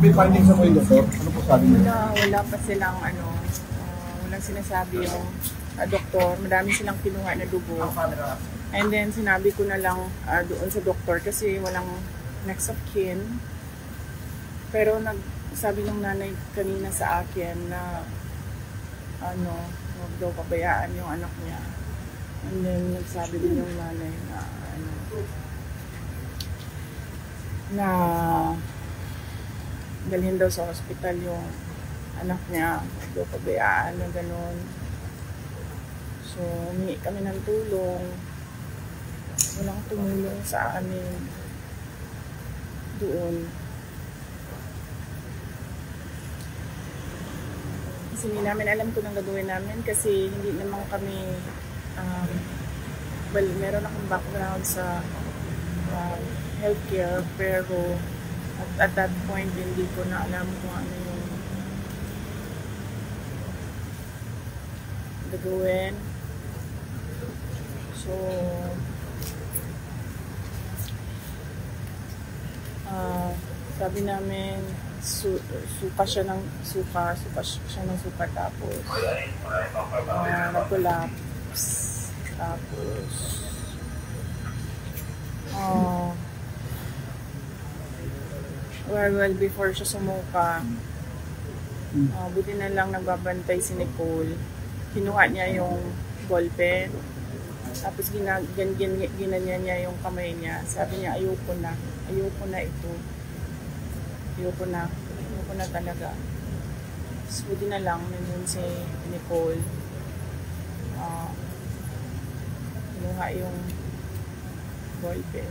May findings ako yung doktor? Ano po sabi niya? Wala pa silang walang sinasabi yung doktor. Madami silang kinuha na dugo. And then sinabi ko na lang doon sa doktor kasi walang next of kin. Pero sabi ng nanay kanina sa akin na huwag daw pabayaan yung anak niya. And then nagsabi din yung nanay na dalhin daw sa hospital yung anak niya. Huwag daw pabayaan na gano'n. So, humingi kami ng tulong. Walang tumulong sa amin doon. Kasi hindi namin alam kung anong gagawin namin kasi hindi naman kami meron akong background sa healthcare pero at that point hindi ko na alam kung ano yung gagawin. So sabi namin suka siya ng suka tapos nag-collapse tapos well before siya sumuka buti na lang nagbabantay si Nicole, kinuha niya yung ballpen tapos ginanya niya yung kamay niya, sabi niya ayoko na ito, ayoko na talaga. So, buti na lang nandun si Nicole kinuha yung ballpen.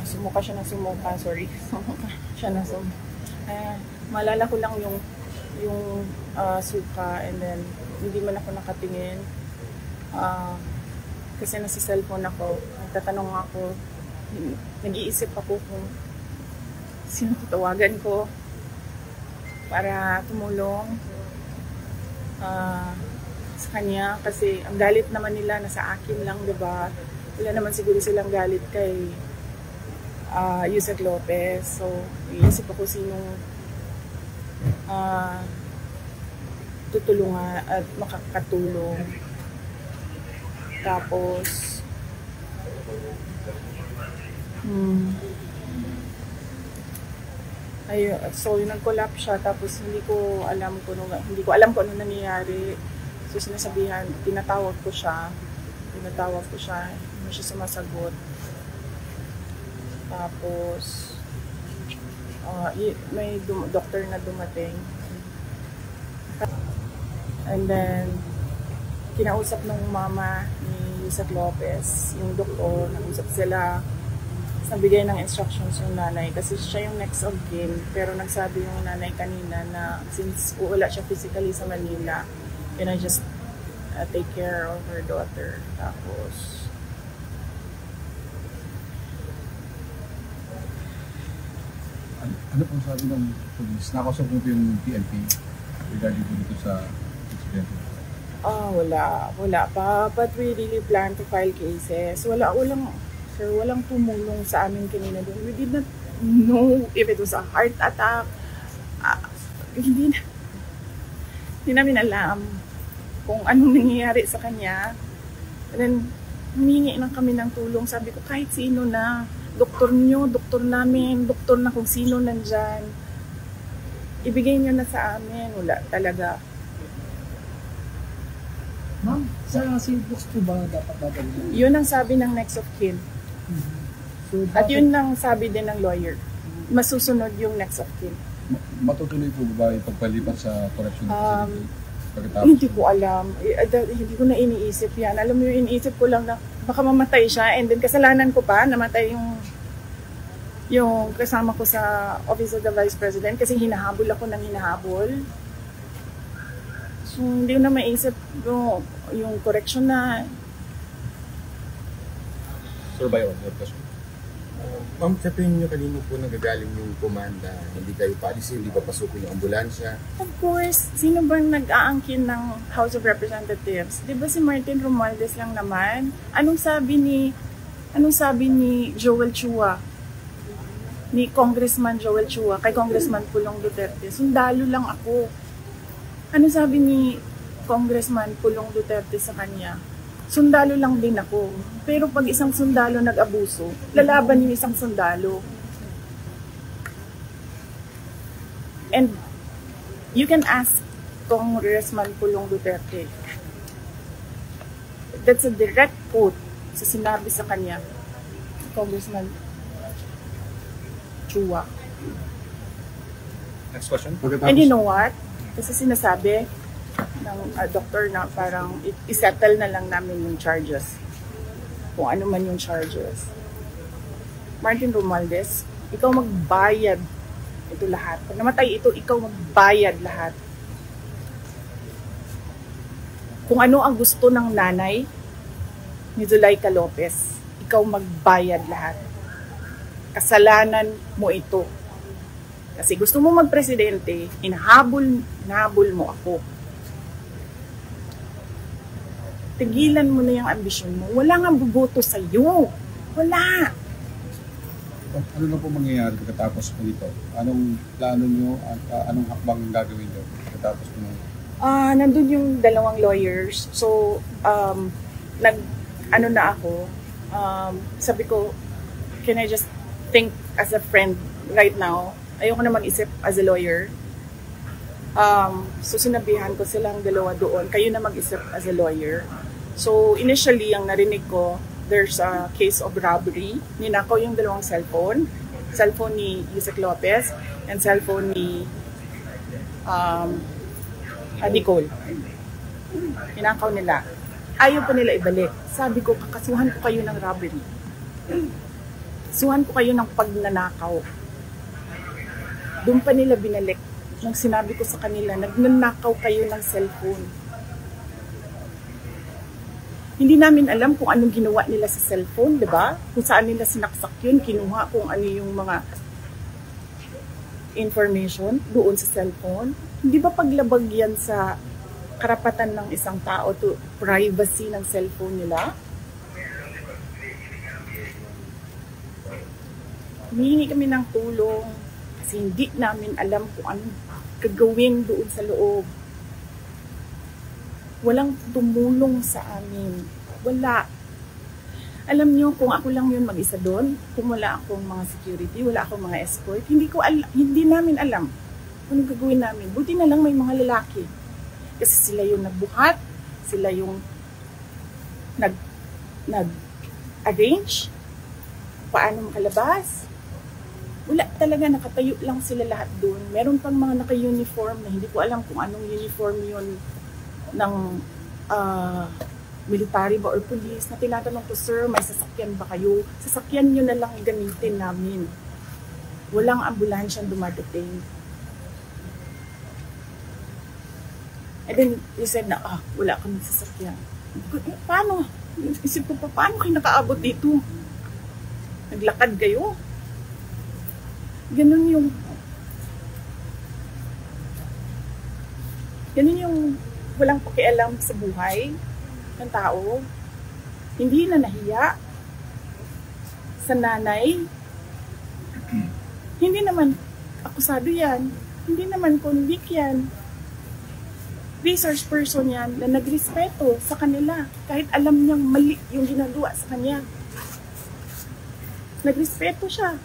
Sumuka siya ng sumuka, sorry. Sumuka siya ng sumuka. Maalala ko lang yung suka and then hindi man ako nakatingin kasi nasa cellphone ako. Nagtatanong ako, nag-iisip ako kung sino tawagan ko para tumulong sa kanya kasi ang galit naman nila nasa akin lang, diba? Wala naman siguro silang galit kay Yusek Lopez. So, iisip ako sinong tutulungan at makakatulong. Tapos so nag-collapse siya tapos hindi ko alam kung ano nangyayari. So sinasabihan, tinatawag ko siya, hindi siya sumasagot. Tapos may doctor na dumating. And then kinausap ng mama ni Yusek Lopez, yung doktor, nag-usap sila. Nabigay ng instructions yung nanay kasi siya yung next of kin, pero nagsabi yung nanay kanina na since wala siya physically sa Manila, can I just take care of her daughter. Tapos ano pong sabi ng police? Nakausap mo yung PNP regarding dito sa incident? Wala pa, but we really plan to file cases. Walang tumulong sa amin kanina doon. We did not know if it was a heart attack. Hindi namin alam kung anong nangyayari sa kanya. And then, humingi lang kami ng tulong. Sabi ko, kahit sino na, doktor nyo, doktor namin, doktor na kung sino nandyan, ibigay nyo na sa amin. Wala talaga. Ma'am, sa Silbox po ba dapat dadalhin? Yun ang sabi ng next of kin. So, at yun ang sabi din ng lawyer. Masusunod yung next of kin. Matutuloy po ba yung pagpalipat sa correction facility? Hindi ko alam. Hindi ko na iniisip yan. Alam mo yung iniisip ko lang na baka mamatay siya and then kasalanan ko pa, namatay yung kasama ko sa Office of the Vice President kasi hinahabol ako ng hinahabol. So, hindi ko na maisip yung correction na. Sir, by your question. Ma'am, sa tingin nyo kanino po nagagaling yung komanda? Hindi kayo paalisin, hindi papasukin yung ambulansya? Of course, sino bang nag-aangkin ng House of Representatives? Di ba si Martin Romualdez lang naman? Anong sabi ni Joel Chua? ni Congressman Joel Chua kay Congressman Pulong Duterte, sundalo lang ako. Ano sabi ni Congressman Pulong Duterte sa kanya? Sundalo lang din ako. Pero pag isang sundalo nag-abuso, lalaban yung isang sundalo. And you can ask Congressman Pulong Duterte. That's a direct quote sa sinabi sa kanya, Congressman Chua. Next question. And you know what? Kasi sinasabi ng doktor na parang isettle na lang namin yung charges. Kung ano man yung charges. Martin Romualdez, ikaw magbayad ito lahat. Pag namatay ito, ikaw magbayad lahat. Kung ano ang gusto ng nanay ni Zuleika Lopez, ikaw magbayad lahat. Kasalanan mo ito. Kasi gusto mo magpresidente, hinahabol mo ako. Tigilan mo na yung ambisyon mo. Wala nga buboto sa'yo. Wala. Ano na po mangyayari pagkatapos po nito? Anong plano nyo at anong hakbang gagawin nyo pagkatapos po nito? Nandun yung dalawang lawyers. So, ano na ako, sabi ko, can I just think as a friend right now? Ayoko na mag-isip as a lawyer. So, sinabihan ko silang dalawa doon, kayo na mag-isip as a lawyer. So, initially, ang narinig ko, there's a case of robbery. Ninakaw yung dalawang cellphone ni Yusek Lopez and cellphone ni Nicole. Ninakaw nila. Ayaw pa nila ibalik. Sabi ko, kakasuhan ko kayo ng robbery. Suhan ko kayo ng pagnanakaw. Doon pa nila binalik. Nang sinabi ko sa kanila, nagnanakaw kayo ng cellphone. Hindi namin alam kung anong ginawa nila sa cellphone, di ba? Kung saan nila sinaksak yun, kinuha kung ano yung mga information doon sa cellphone. Hindi ba paglabag yan sa karapatan ng isang tao to privacy ng cellphone nila? Humihingi kami ng tulong kasi hindi namin alam kung anong gagawin doon sa loob. Walang tumulong sa amin. Wala. Alam niyo, kung ako lang yun mag-isa doon, kung wala akong mga security, wala akong mga escort, hindi namin alam anong gagawin namin. Buti na lang may mga lalaki. Kasi sila yung nagbuhat, sila yung nag-arrange, paano makalabas. Wala talaga, nakatayo lang sila lahat doon. Meron pang mga naka-uniform na hindi ko alam kung anong uniform yun ng military ba or police, na tinatanong ko, sir, may sasakyan ba kayo? Sasakyan nyo na lang gamitin namin. Walang ambulansyang dumadating. And then, he said na, wala kami sasakyan. Paano? Isip ko pa, paano kayo nakaabot dito? Naglakad kayo? Ganun yung walang pakialam sa buhay ng tao. Hindi na nahiya sa nanay. Hindi naman akusado yan. Hindi naman convict yan. Research person yan na nagrespeto sa kanila kahit alam niyang mali yung ginagawa sa kanya. Nagrespeto siya.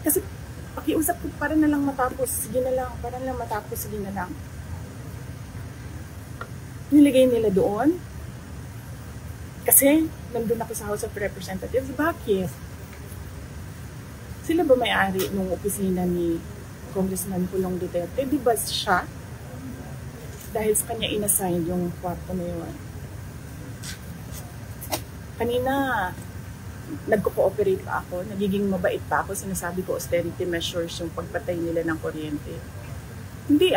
Kasi pakiusap ko, para na lang matapos, sige na lang, para na lang matapos, sige na lang. Niligay nila doon kasi nandun ako sa House of Representatives. Bakit? Sila ba may-ari nung opisina ni Congressman Pulong Duterte? Di ba siya? Dahil sa kanya inassign yung kwarto na yun. Kanina, nagko-cooperate pa ako, nagiging mabait pa ako, sinasabi ko austerity measures yung pagpatay nila ng kuryente. Hindi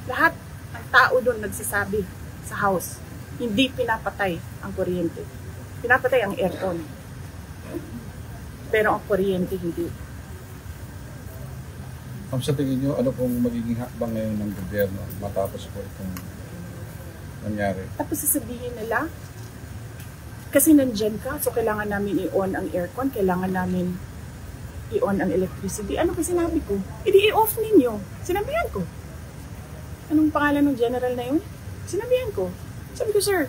lahat ng tao doon nagsasabi sa house, hindi pinapatay ang kuryente. Pinapatay ang aircon. Pero ang kuryente hindi. Sa tingin nyo, ano pong magiging hakbang ngayon ng gobyerno matapos po itong nangyari? Tapos sasabihin nila, kasi nandyan ka, so kailangan namin i-on ang aircon, kailangan namin i-on ang electricity. Ano ba sinabi ko? I-off ninyo. Sinabihan ko. Anong pangalan ng general na yun? Sinabihan ko. Sabi ko, sir,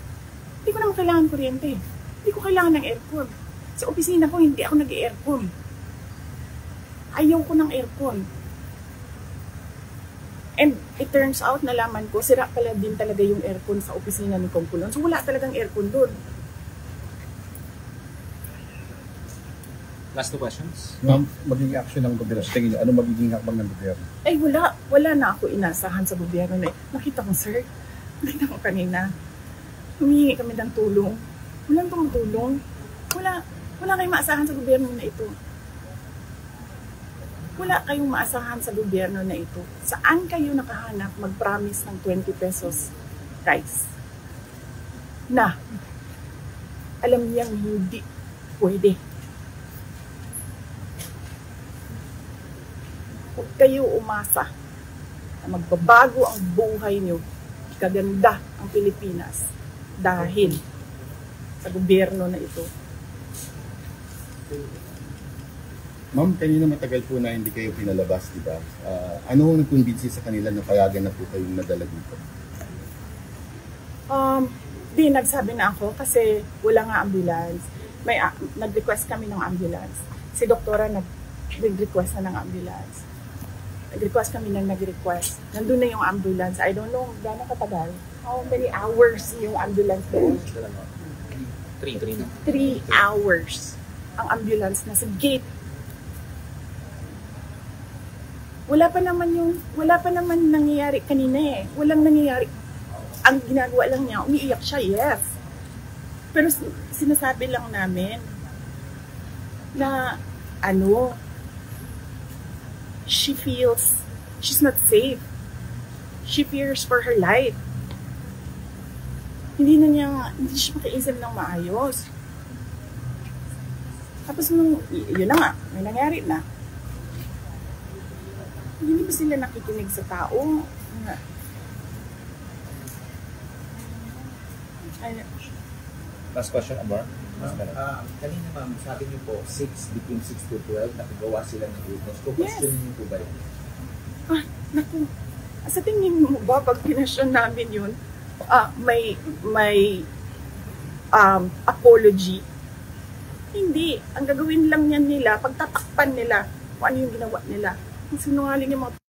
hindi ko naman kailangan kuryente. Hindi ko kailangan ng aircon. Sa opisina ko, hindi ako nag-aircon. Ayaw ko ng aircon. And it turns out, nalaman ko, sira pala din talaga yung aircon sa opisina ni Kongkulon. So wala talagang aircon doon. Last 2 questions. Ma'am, magiging action ng gobyerno. Sa tingin niyo, ano magiging hakbang ng gobyerno? Ay wala. Wala na ako inasahan sa gobyerno na nakita ko, sir. Nakita ko kanina. Humingi kami ng tulong. Walang tumutulong. Wala kayong maasahan sa gobyerno na ito. Wala kayong maasahan sa gobyerno na ito. Saan kayo nakahanap mag-promise ng 20 pesos rice? Na, alam niyang hindi pwede. Huwag kayo umasa na magbabago ang buhay niyo, kaganda ang Pilipinas dahil sa gobyerno na ito. Ma'am, kanina matagal po na hindi kayo pinalabas, di ba? Ano ang nag-convince sa kanila na payagan na po kayong nadala dito? Di, nagsabi na ako kasi wala nga ambulance. Nag-request kami ng ambulance. Si doktora nag-request na ng ambulance. Nag-request kami ng nag-request. Nandun na yung ambulance. I don't know gano'ng katagal. How many hours yung ambulance doon? 3 na. 3 hours ang ambulance na sa gate. Wala pa naman nangyayari kanina eh. Walang nangyayari. Ang ginagawa lang niya, umiiyak siya, yes. Pero sinasabi lang namin na she feels she's not safe. She fears for her life. Hindi siya makaisip ng maayos. Tapos yun na nga, may nangyari na. Hindi ba sila nakikinig sa tao? Last question, Amor. Kanina ma'am, sabi niyo po, between 6 to 12, nakagawa sila ng witness. Question niyo po ba yun? Naku. Sa tingin mo ba, pag pinasyon namin yun, may apology? Hindi. Ang gagawin lang yan nila, pagtatakpan nila kung ano yung ginawa nila. Ang sinungaling yung mga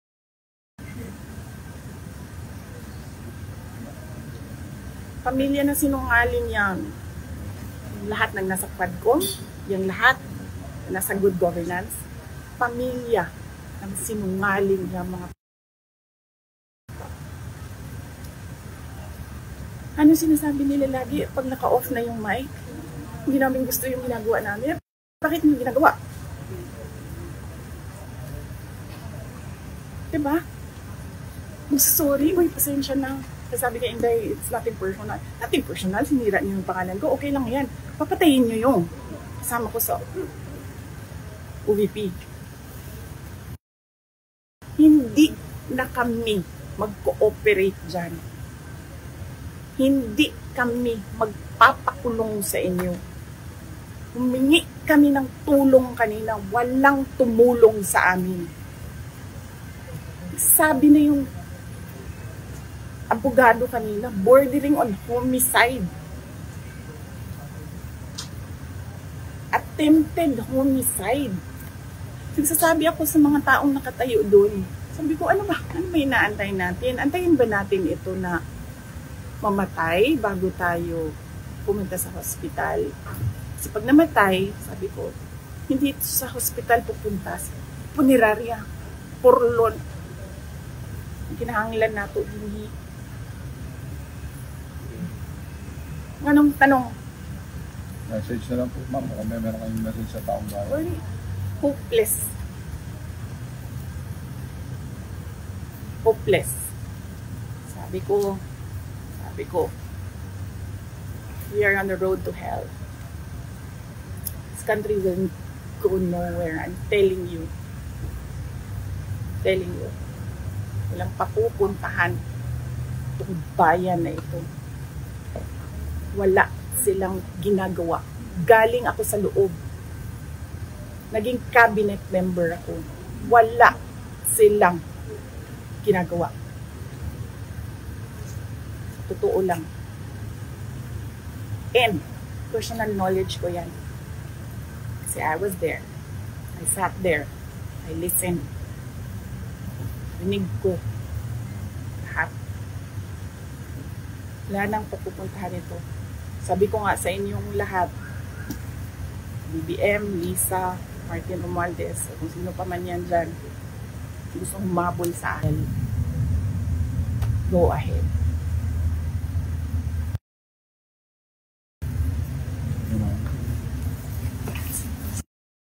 pamilya na sinungaling yan. Yung lahat ng nasa Quadcom, yung lahat na nasa good governance, pamilya ng sinungaling yung mga ano sinasabi nila lagi pag naka-off na yung mic? Hindi namin gusto yung ginagawa namin. Bakit hindi ginagawa? Diba? Magsasorry, uy, pasensya na. Sabi ka, Inday, it's nothing personal. Nothing personal, sinira niyo yung pangalan ko. Okay lang yan. Papatayin niyo yung kasama ko sa UVP. Hindi na kami mag-cooperate dyan. Hindi kami magpapakulong sa inyo. Humingi kami ng tulong kanina. Walang tumulong sa amin. Sabi na yung abogado kanina, bordering on homicide. Attempted homicide. Nagsasabi ako sa mga taong nakatayo doon. Sabi ko, ano ba inaantay natin? Antayin ba natin ito na mamatay bago tayo pumunta sa hospital? Kasi pag namatay, sabi ko, hindi ito sa hospital pupunta. Punerarya, purlon. Kinahanglan nato hindi. Anong tanong? Message na lang po, ma'am. Kung meron kayong message sa taong bayan. Very hopeless. Hopeless. Sabi ko, we are on the road to hell. This country will go nowhere. I'm telling you. Walang papupuntahan itong bayan na ito. Wala silang ginagawa. Galing ako sa loob. naging cabinet member ako. Wala silang ginagawa. Totoo lang. And personal knowledge ko yan. Kasi I was there. I sat there. I listened. Rinig ko. Lahat. Wala nang pagpupuntahan ito. Sabi ko nga sa inyong lahat, BBM, Lisa, Martin Romualdez, kung sino pa man yan dyan, gusto humabol sa akin. Go ahead.